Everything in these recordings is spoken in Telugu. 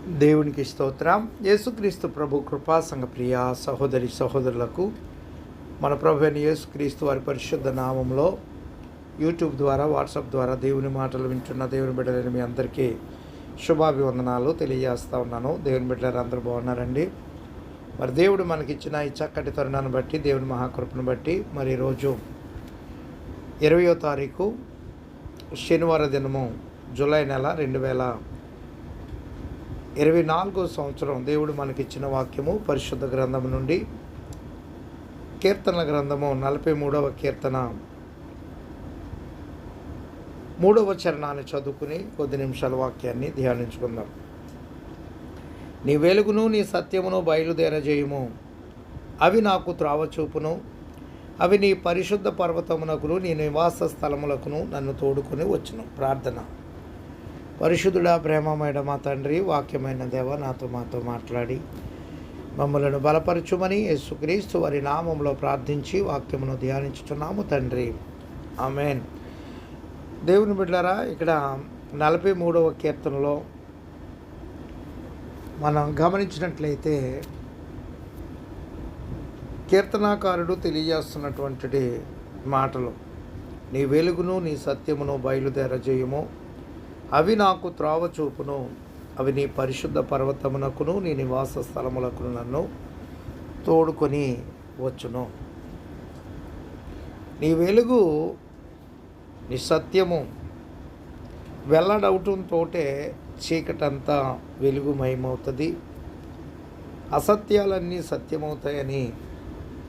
దేవునికి స్తోత్రం. యేసుక్రీస్తు ప్రభు కృపా సంఘ ప్రియ సహోదరి సహోదరులకు మన ప్రభు అయిన యేసుక్రీస్తు వారి పరిశుద్ధ నామంలో యూట్యూబ్ ద్వారా వాట్సాప్ ద్వారా దేవుని మాటలు వింటున్న దేవుని బిడ్డలని మీ అందరికీ శుభాభివందనాలు తెలియజేస్తూ ఉన్నాను. దేవుని బిడ్డలు అందరూ బాగున్నారండి. మరి దేవుడు మనకిచ్చిన ఈ చక్కటి తరుణాన్ని బట్టి, దేవుని మహాకృపను బట్టి మరి ఈరోజు 20వ తారీఖు శనివార దినము జూలై నెల 2024 సంవత్సరం దేవుడు మనకిచ్చిన వాక్యము పరిశుద్ధ గ్రంథము నుండి కీర్తనల గ్రంథము 43వ కీర్తన 3వ చరణాన్ని చదువుకుని కొద్ది నిమిషాల వాక్యాన్ని ధ్యానించుకుందాం. నీ వెలుగును నీ సత్యమును బయలుదేరజేయుము, అవి నాకు త్రావ చూపును. అవి నీ పరిశుద్ధ పర్వతమునకును నీ నివాస స్థలములకును నన్ను తోడుకొని వచ్చును. ప్రార్థన. పరిశుద్ధుడా, ప్రేమమైన మా తండ్రి, వాక్యమైన దేవ, మాతో మాట్లాడి మమ్మలను బలపరచుమని యేసుక్రీస్తు వారి నామంలో ప్రార్థించి వాక్యమును ధ్యానించుతున్నాము తండ్రి. ఆమేన్. దేవుని బిడ్డలారా, ఇక్కడ 43వ కీర్తనలో మనం గమనించినట్లయితే కీర్తనాకారుడు తెలియజేస్తున్నటువంటి మాటలు, నీ వెలుగును నీ సత్యమును బయలుదేరజేయము, అవి నాకు త్రోవ చూపును. అవి నీ పరిశుద్ధ పర్వతమునకును నీ నివాస స్థలములకును నన్ను తోడుకొని వచ్చును. నీ వెలుగు నీ సత్యము వెల్లడవటంతో చీకటంతా వెలుగుమయమవుతుంది, అసత్యాలన్నీ సత్యమవుతాయని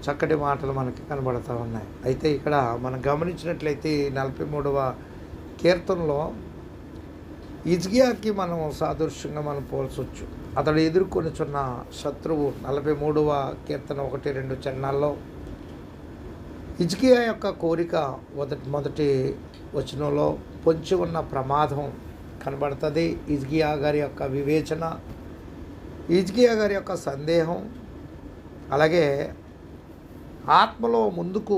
చక్కటి మాటలు మనకి కనబడుతూ ఉన్నాయి. అయితే ఇక్కడ మనం గమనించినట్లయితే 43వ కీర్తనలో హిజ్కియాకి మనం సాదృశ్యంగా మనం పోల్చవచ్చు. అతడు ఎదుర్కొనిచున్న శత్రువు 43వ కీర్తన 1-2 చరణాల్లో హిజ్కియా యొక్క కోరిక మొదటి వచనంలో పొంచి ఉన్న ప్రమాదం కనబడుతుంది. హిజ్కియా గారి యొక్క వివేచన, హిజ్కియా గారి యొక్క సందేహం, అలాగే ఆత్మలో ముందుకు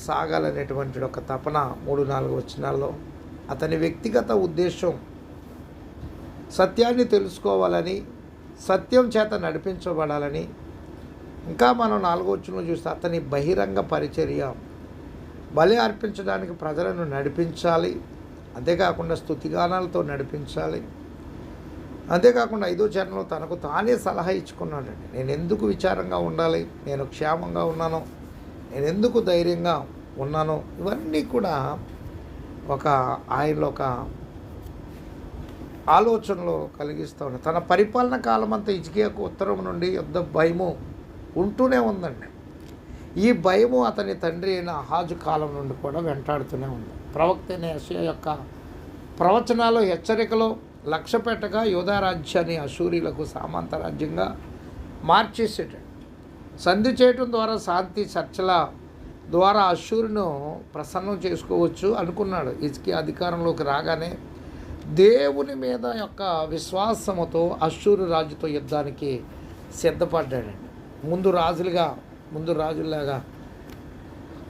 సాగాలనేటువంటి ఒక తపన 3-4 వచనాల్లో. అతని వ్యక్తిగత ఉద్దేశం సత్యాన్ని తెలుసుకోవాలని, సత్యం చేత నడిపించబడాలని. ఇంకా మనం 4వ వచనంలో చూస్తే అతని బహిరంగ పరిచర్య, బలి అర్పించడానికి ప్రజలను నడిపించాలి, అంతేకాకుండా స్తుతిగానాలతో నడిపించాలి. అంతేకాకుండా 5వ చరణంలో తనకు తానే సలహా ఇచ్చుకున్నాడండి. నేను ఎందుకు విచారంగా ఉండాలి, నేను క్షేమంగా ఉన్నాను, నేను ఎందుకు ధైర్యంగా ఉన్నాను, ఇవన్నీ కూడా ఆయనలో ఒక ఆలోచనలో కలిగిస్తూ ఉన్నాయి. తన పరిపాలన కాలం అంతా హిజ్కియాకు ఉత్తరం నుండి యుద్ధ భయము ఉంటూనే ఉందండి. ఈ భయము అతని తండ్రి అయిన ఆహాజు కాలం నుండి కూడా వెంటాడుతూనే ఉంది. ప్రవక్త అయిన యెషయా యొక్క ప్రవచనాలు, హెచ్చరికలు లక్ష్య పెట్టగా యూదా రాజ్యాన్ని అశూరీలకు సామంత రాజ్యంగా మార్చేసేటాడు. సంధి చేయటం ద్వారా శాంతి చర్చల ద్వారా అశూరును ప్రసన్నం చేసుకోవచ్చు అనుకున్నాడు. హిజ్కియా అధికారంలోకి రాగానే దేవుని మీద యొక్క విశ్వాసముతో అశూరు రాజుతో యుద్ధానికి సిద్ధపడ్డాడండి. ముందు రాజులాగా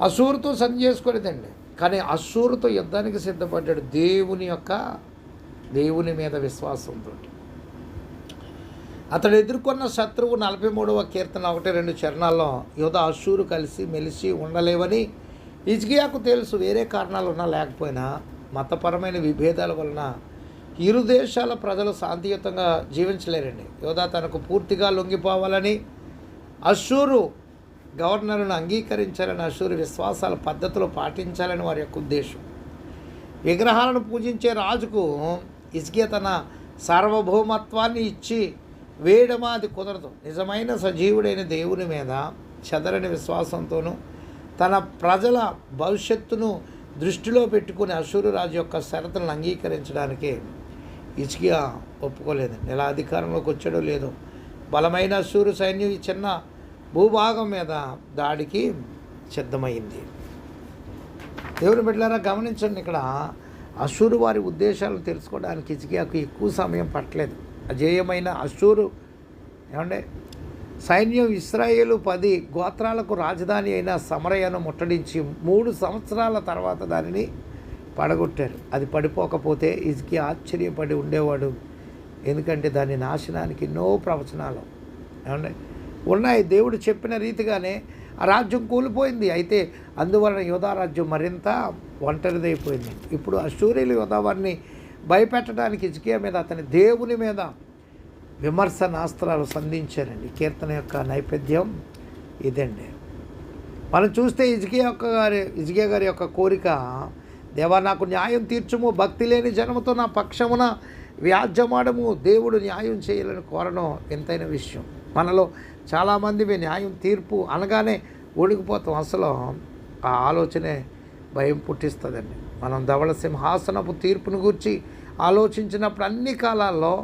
అశూరుతో సంధి చేసుకోలేదండి, కానీ అశూరుతో యుద్ధానికి సిద్ధపడ్డాడు దేవుని మీద విశ్వాసంతో. అతడు ఎదుర్కొన్న శత్రువు 43వ కీర్తన 1-2 చరణాల్లో యూదా అశూరు కలిసి మెలిసి ఉండలేవని హిజ్కియాకు తెలుసు. వేరే కారణాలు ఉన్నా లేకపోయినా మతపరమైన విభేదాల వలన ఇరు దేశాల ప్రజలు శాంతియుతంగా జీవించలేరండి. యూదా తనకు పూర్తిగా లొంగిపోవాలని, అశూరు గవర్నర్ను అంగీకరించాలని, అశూరు విశ్వాసాల పద్ధతులు పాటించాలని వారి యొక్క ఉద్దేశం. విగ్రహాలను పూజించే రాజుకు హిజ్కియా తన సార్వభౌమత్వాన్ని ఇచ్చి వేయడమా, అది కుదరదు. నిజమైన సజీవుడైన దేవుని మీద చెదరని విశ్వాసంతోనూ తన ప్రజల భవిష్యత్తును దృష్టిలో పెట్టుకుని అశూరు రాజు యొక్క షరతులను అంగీకరించడానికి హిజ్కియా ఒప్పుకోలేదండి. ఎలా అధికారంలోకి వచ్చాడో లేదో బలమైన అశూరు సైన్యం ఈ చిన్న భూభాగం మీద దాడికి సిద్ధమైంది. దేవుని బిడ్డలారా, గమనించండి, ఇక్కడ అశూరు వారి ఉద్దేశాలను తెలుసుకోవడానికి హిజ్కియాకు ఎక్కువ సమయం పట్టలేదు. అజేయమైన అశూరు సైన్యం ఇశ్రాయేలు 10 గోత్రాలకు రాజధాని అయిన సమరయను ముట్టడించి 3 సంవత్సరాల తర్వాత దానిని పడగొట్టారు. అది పడిపోకపోతే హిజ్కియా ఆశ్చర్యపడి ఉండేవాడు. ఎందుకంటే దాని నాశనానికి ఎన్నో ప్రవచనాలు ఏమండి ఉన్నాయి. దేవుడు చెప్పిన రీతిగానే ఆ రాజ్యం కూలిపోయింది. అయితే అందువలన యోధా రాజ్యం మరింత ఒంటరిదైపోయింది. ఇప్పుడు అష్షూరీయులు యోధా వారిని భయపెట్టడానికి హిజ్కియా మీద, అతని దేవుని మీద విమర్శనాస్త్రాలు సంధించారండి. కీర్తన యొక్క నేపథ్యం ఇదండి. మనం చూస్తే హిజ్కియా గారి యొక్క కోరిక, దేవా నాకు న్యాయం తీర్చుము, భక్తి లేని జనముతో నా పక్షమున వ్యాజ్యమాడము. దేవుడు న్యాయం చేయాలని కోరడం ఎంతైన విషయం. మనలో చాలామంది న్యాయం తీర్పు అనగానే ఓడికిపోతాం. అసలు ఆ ఆలోచనే భయం పుట్టిస్తుందండి. మనం ధవళ సింహాసనపు తీర్పును గురించి ఆలోచించినప్పుడు అన్ని కాలాల్లో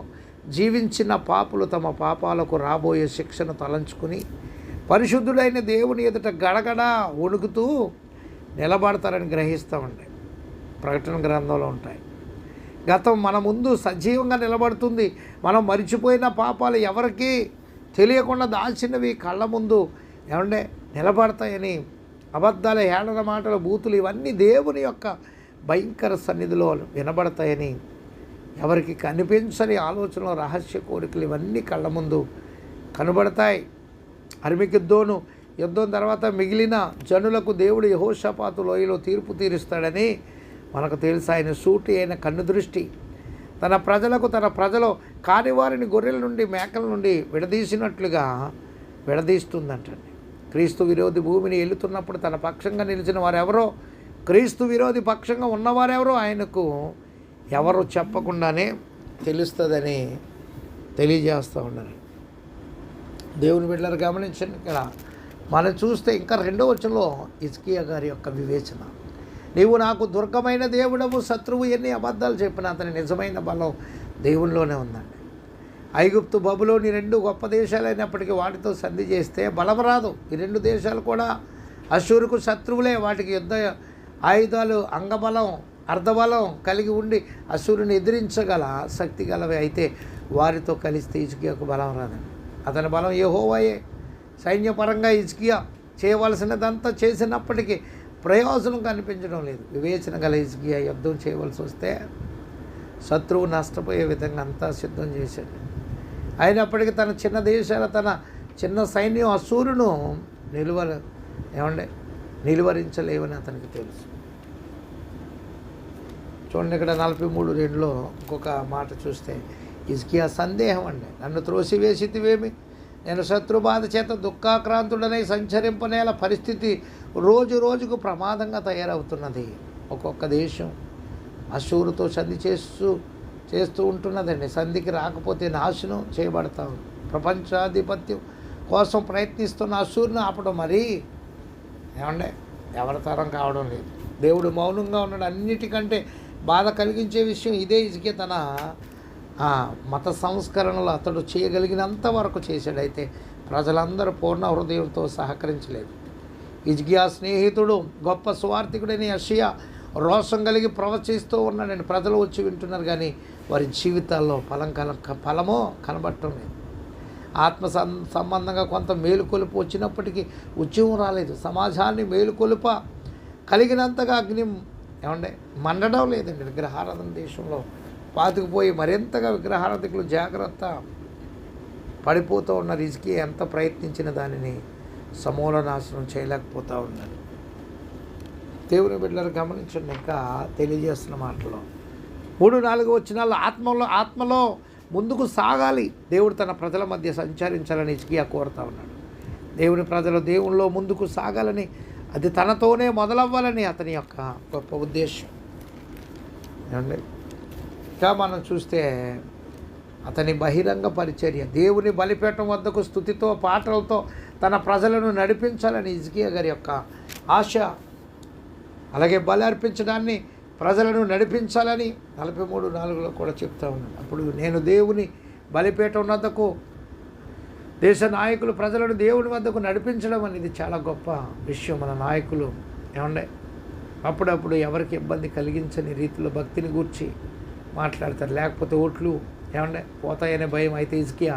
జీవించిన పాపులు తమ పాపాలకు రాబోయే శిక్షను తలంచుకుని పరిశుద్ధుడైన దేవుని ఎదుట గడగడ వణుకుతూ నిలబడతారని గ్రహిస్తామండి. ప్రకటన గ్రంథంలో ఉంటాయి. గతం మన ముందు సజీవంగా నిలబడుతుంది. మనం మరిచిపోయిన పాపాలు ఎవరికీ తెలియకుండా దాచినవి కళ్ళ ముందు ఏమంటే నిలబడతాయని, అబద్ధాల హేళన మాటలు బూతులు ఇవన్నీ దేవుని యొక్క భయంకర సన్నిధిలో వినబడతాయని, ఎవరికి కనిపించని ఆలోచనలు, రహస్య కోరికలు ఇవన్నీ కళ్ళ ముందు కనబడతాయి. అర్మిగిద్దోను యుద్ధం తర్వాత మిగిలిన జనులకు దేవుడు యెహోషాపాతు లోయలో తీర్పు తీరుస్తాడని మనకు తెలుసు. ఆయన సూటి అయిన కన్ను దృష్టి తన ప్రజలు కాని వారిని గొర్రెల నుండి మేకల నుండి విడదీసినట్లుగా విడదీస్తుందంటండి. క్రీస్తు విరోధి భూమిని ఏలుతున్నప్పుడు తన పక్షంగా నిలిచిన వారెవరో, క్రీస్తు విరోధి పక్షంగా ఉన్నవారెవరో ఆయనకు ఎవరు చెప్పకుండానే తెలుస్తుందని తెలియజేస్తూ ఉన్నారు. దేవుని బిడ్డలు గమనించండి. ఇక్కడ మనం చూస్తే ఇంకా 2వ వచనంలో హిజ్కియా గారి యొక్క వివేచన, నీవు నాకు దుర్గమైన దేవుడవు, శత్రువు ఎన్ని అబద్ధాలు చెప్పినా అతని నిజమైన బలం దేవునిలోనే ఉందండి. ఐగుప్తు, బబులోని 2 గొప్ప దేశాలైనప్పటికీ వాటితో సంధి చేస్తే బలం రాదు. ఈ 2 దేశాలు కూడా అష్షూరుకు శత్రువులే. వాటికి యుద్ధ ఆయుధాలు, అంగబలం, అర్ధబలం కలిగి ఉండి అష్షూరుని ఎదిరించగల శక్తి గలవి. అయితే వారితో కలిస్తే హిజ్కియాకు బలం రాదండి. అతని బలం యెహోవాయే. సైన్యపరంగా హిజ్కియా చేయవలసినదంతా చేసినప్పటికీ ప్రయోజనం కనిపించడం లేదు. వివేచన గల హిజ్కియా యుద్ధం చేయవలసి వస్తే శత్రువు నష్టపోయే విధంగా అంతా సిద్ధం చేశాడు. అయినప్పటికీ తన చిన్న దేశాల, తన చిన్న సైన్యం అష్షూరును నిలువరించలేవని అతనికి తెలుసు. చూడండి, ఇక్కడ 43:2లో ఇంకొక మాట చూస్తే హిజ్కియా సందేహం అండి, నన్ను త్రోసివేసితివేమి, నేను శత్రుబాధ చేత దుఃఖాక్రాంతుడనై సంచరింపనేల పరిస్థితి రోజు రోజుకు ప్రమాదంగా తయారవుతున్నది. ఒక్కొక్క దేశం అష్షూరుతో సంధి చేస్తూ ఉంటున్నదండి. సంధికి రాకపోతే నాశనం చేయబడతాం. ప్రపంచాధిపత్యం కోసం ప్రయత్నిస్తున్న అష్షూరును ఆపడం మరీ ఎవరి తరం కావడం లేదు. దేవుడు మౌనంగా ఉన్నాడు. అన్నిటికంటే బాధ కలిగించే విషయం ఇదే. హిజ్కియా తన మత సంస్కరణలు అతడు చేయగలిగినంత వరకు చేశాడు. అయితే ప్రజలందరూ పూర్ణ హృదయంతో సహకరించలేదు. హిజ్కియా స్నేహితుడు గొప్ప సువార్థికుడైన యెషయా రోషం కలిగి ప్రవచిస్తూ ఉన్నాడని ప్రజలు వచ్చి వింటున్నారు, కానీ వారి జీవితాల్లో ఫలమో కనబడటం లేదు. ఆత్మ సంబంధంగా కొంత మేలుకొలుపు వచ్చినప్పటికీ ఉద్యమం రాలేదు. సమాజాన్ని మేలుకొలుప కలిగినంతగా అగ్ని మండడం లేదండి. విగ్రహారాధన దేశంలో పాతుకుపోయి మరింతగా విగ్రహారాధకులు జాగ్రత్త పడిపోతూ ఉన్నారు. హిజ్కియా ఎంత ప్రయత్నించిన దానిని సమూల నాశనం చేయలేకపోతూ ఉన్నారు. దేవుని బిడ్డలు గమనించండి. ఇంకా తెలియజేస్తున్న మాటలో 3-4 వచనాల్లో ఆత్మలో ముందుకు సాగాలి. దేవుడు తన ప్రజల మధ్య సంచరించాలని హిజ్కియా కోరుతూ ఉన్నాడు. దేవుని ప్రజలు దేవునిలో ముందుకు సాగాలని, అది తనతోనే మొదలవ్వాలని అతని యొక్క గొప్ప ఉద్దేశం. ఇంకా మనం చూస్తే అతని బహిరంగ పరిచర్య, దేవుని బలిపీఠం వద్దకు స్తుతితో పాటలతో తన ప్రజలను నడిపించాలని హిజ్కియా గారి యొక్క ఆశ. అలాగే బలి అర్పించడాన్ని ప్రజలను నడిపించాలని 43:4లో కూడా చెప్తా ఉన్నాడు. అప్పుడు నేను దేవుని బలిపీఠం వద్దకు, దేశ నాయకులు ప్రజలను దేవుని వద్దకు నడిపించడం అనేది చాలా గొప్ప విషయం. మన నాయకులు అప్పుడప్పుడు ఎవరికి ఇబ్బంది కలిగించని రీతిలో భక్తిని గూర్చి మాట్లాడతారు. లేకపోతే ఓట్లు పోతాయనే భయం. అయితే హిజ్కియా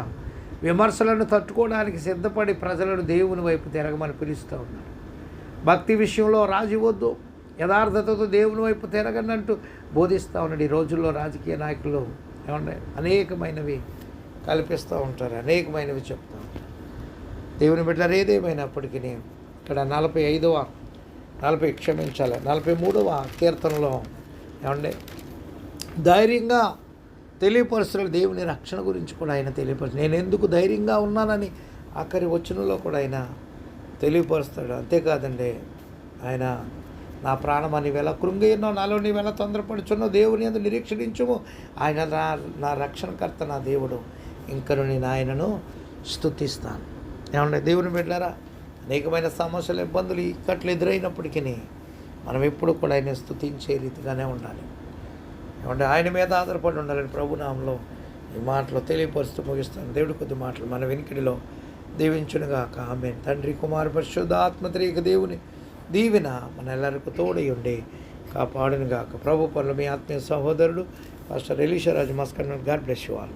విమర్శలను తట్టుకోవడానికి సిద్ధపడి ప్రజలను దేవుని వైపు తిరగమని పిలుస్తూ ఉన్నాడు. భక్తి విషయంలో రాజీ వద్దు, యథార్థతతో దేవుని వైపు తిరగనంటూ బోధిస్తూ ఉన్నాడు. ఈ రోజుల్లో రాజకీయ నాయకులు ఏమండి అనేకమైనవి కల్పిస్తూ ఉంటారు, అనేకమైనవి చెప్తూ ఉంటారు. దేవుని బిడ్డలు ఏదేమైనప్పటికీ ఇక్కడ 43వ కీర్తనలో ఏమండి ధైర్యంగా తెలియపరుస్తున్నాడు. దేవుని రక్షణ గురించి కూడా ఆయన తెలియపరుస్తాడు. నేను ఎందుకు ధైర్యంగా ఉన్నానని ఆఖరి వచనంలో కూడా ఆయన తెలియపరుస్తాడు. అంతేకాదండి, ఆయన నా ప్రాణమా నీవెలా కృంగియున్నో, నాలో నీవెలా తొందరపడుచున్నో, దేవుని యందు నిరీక్షించుము, ఆయన నా రక్షణకర్త, నా దేవుడు, ఇంకను నేను ఆయనను స్తుతిస్తాను. ఏమంటే దేవుని బిడ్డలారా, అనేకమైన సమస్యలు, ఇబ్బందులు, ఇక్కట్లు ఎదురైనప్పటికీ మనం ఎప్పుడు కూడా ఆయన స్తుతించే రీతిగానే ఉండాలి. ఏమంటే ఆయన మీద ఆధారపడి ఉండాలని ప్రభునామంలో ఈ మాటలు తెలియపరుస్తూ ముగిస్తాను. దేవుడి కొద్ది మాటలు మన వెనుకడిలో దీవించునుగాక. ఆమేన్. తండ్రి, కుమార, పరిశుద్ధ ఆత్మత్రియక దేవుని దీవెన మన ಎಲ್ಲರಿಗೂ తోడై ఉండి కాపాడునుగాక. ప్రభు పనులు మీ ఆత్మీయ సహోదరుడు pastor Elisha Raju Maskar. God bless you all.